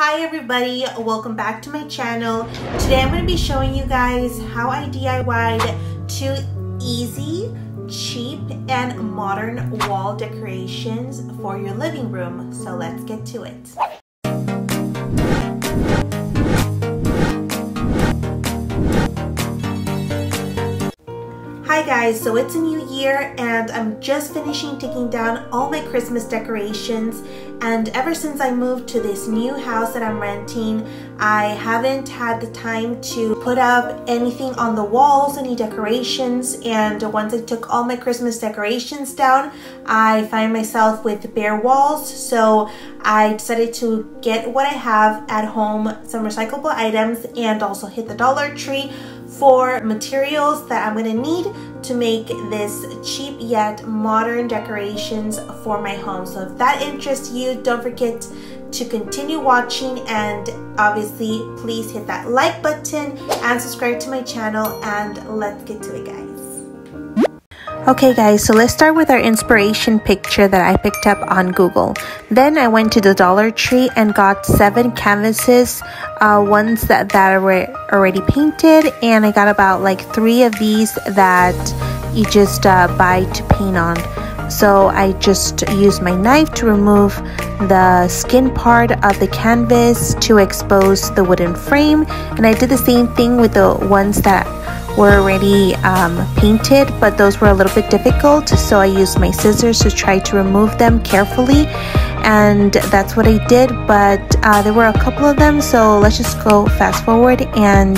Hi everybody, welcome back to my channel. Today I'm going to be showing you guys how I DIY'd two easy, cheap, and modern wall decorations for your living room. So let's get to it. Hi guys, so it's a new year and I'm just finishing taking down all my Christmas decorations, and ever since I moved to this new house that I'm renting, I haven't had the time to put up anything on the walls, any decorations, and once I took all my Christmas decorations down, I find myself with bare walls. So I decided to get what I have at home, some recyclable items, and also hit the Dollar Tree for materials that I'm gonna need to make this cheap yet modern decorations for my home. So if that interests you, don't forget to continue watching, and obviously please hit that like button and subscribe to my channel, and let's get to it, guys. Okay guys, so let's start with our inspiration picture that I picked up on Google. Then I went to the Dollar Tree and got 7 canvases, ones that were already painted, and I got about like 3 of these that you just buy to paint on. So I just used my knife to remove the skin part of the canvas to expose the wooden frame, and I did the same thing with the ones that were already painted, but those were a little bit difficult, so I used my scissors to try to remove them carefully, and that's what I did. But there were a couple of them, so let's just go fast forward, and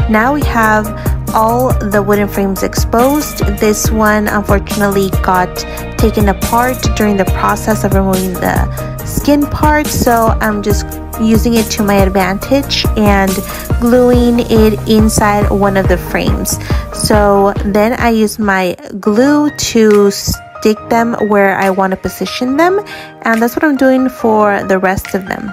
now we have all the wooden frames exposed. This one unfortunately got taken apart during the process of removing the skin part, so I'm just using it to my advantage and gluing it inside one of the frames. So then I use my glue to stick them where I want to position them, and that's what I'm doing for the rest of them.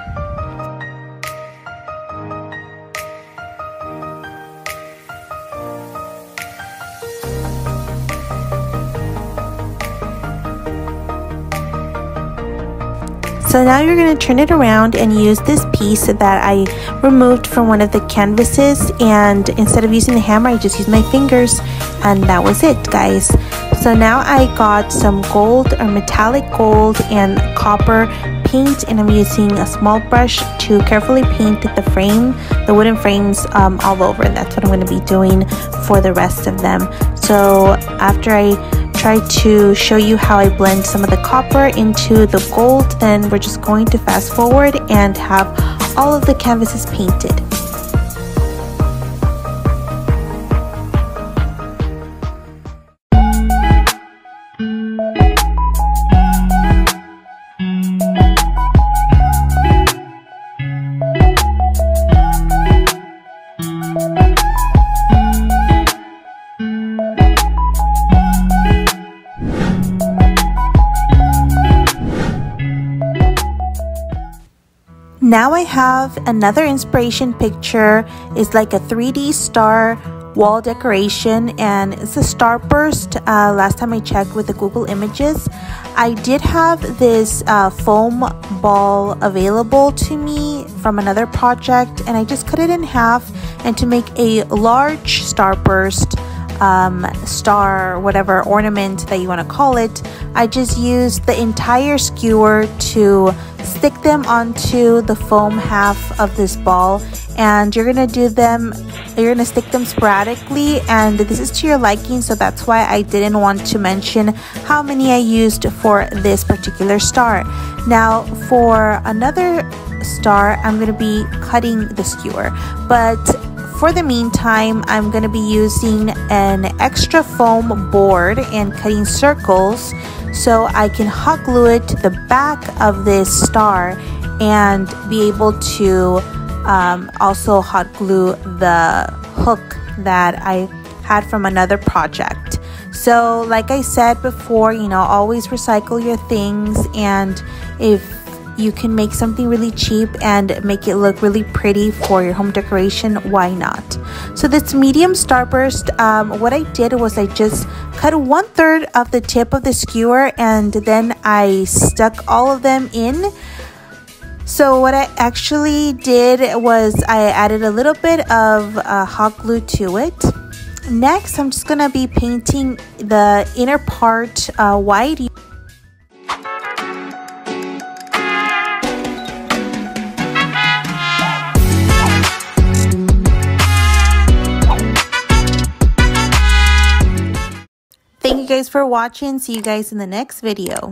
So now you're going to turn it around and use this piece that I removed from one of the canvases, and instead of using the hammer, I just used my fingers, and that was it, guys. So now I got some gold or metallic gold and copper paint, and I'm using a small brush to carefully paint the frame, the wooden frames all over, and that's what I'm going to be doing for the rest of them. So after I try to show you how I blend some of the copper into the gold, then we're just going to fast forward and have all of the canvases painted. Now I have another inspiration picture. It's like a 3D star wall decoration, and it's a starburst. Last time I checked with the Google Images, I did have this foam ball available to me from another project, and I just cut it in half, and to make a large starburst star, whatever ornament that you want to call it, I just used the entire skewer to stick them onto the foam half of this ball, and you're gonna stick them sporadically, and this is to your liking, so that's why I didn't want to mention how many I used for this particular star. Now for another star, I'm gonna be cutting the skewer, but for the meantime, I'm going to be using an extra foam board and cutting circles so I can hot glue it to the back of this star and be able to also hot glue the hook that I had from another project. So like I said before, you know, always recycle your things, and if you can make something really cheap and make it look really pretty for your home decoration, why not? So this medium starburst, what I did was I just cut 1/3 of the tip of the skewer, and then I stuck all of them in So what I actually did was I added a little bit of hot glue to it. Next, I'm just going to be painting the inner part white. Thank you guys for watching. See you guys in the next video.